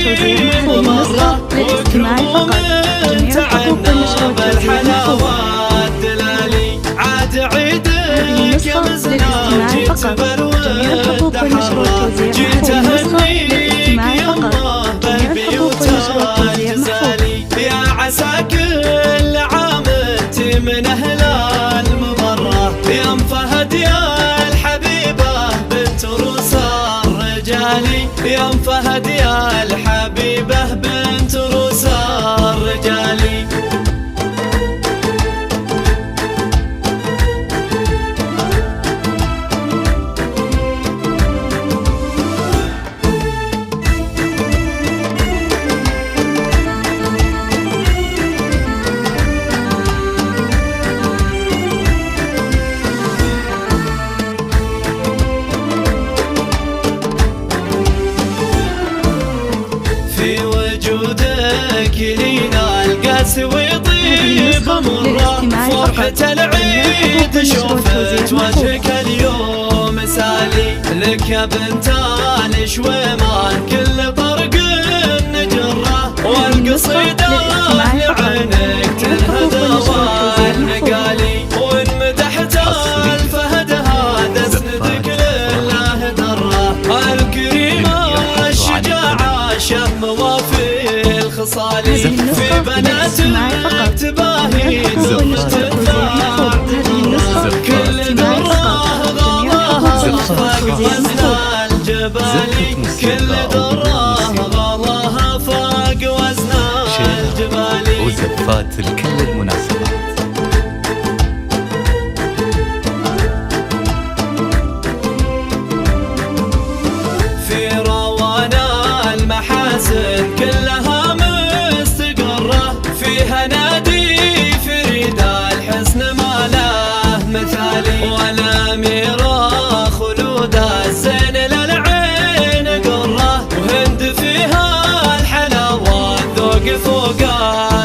مرة وكروم تعنى بالحلاوات دلالي عاد عيدك يا مزنا جيت بالود حرة جيت أهنيك يمه بالبيوت الجزالي يا عسى كل عام انت من أهل المبرة يا ام فهد يا الحبيبة بنت روس الرجالي يا ام فهد يا الحبيبة بنت روس الرجالي لينا القاس ويطيب مرة فرحة العيد شوفت وجهك اليوم سالي لك يا بنت الشويمان كل طرق نجرة والقصيدة لعينك تنهدى والنقالي وان مدحت الفهد هذا اسندك لله دره الكريمة الشجاعة الشهم وافي خصالي في بنات تباهي ترتفع كل دراه غلاها فوق وزن الجبال كل دراه غلاها فوق وزن الجبال وزفات لكل المناسبات. في روانا المحاسن كلها فيها نادي فريدة الحسن ما له مثالي والأميرة خلودة الزين للعين قرة وهند فيها الحلاوة الذوق فوقها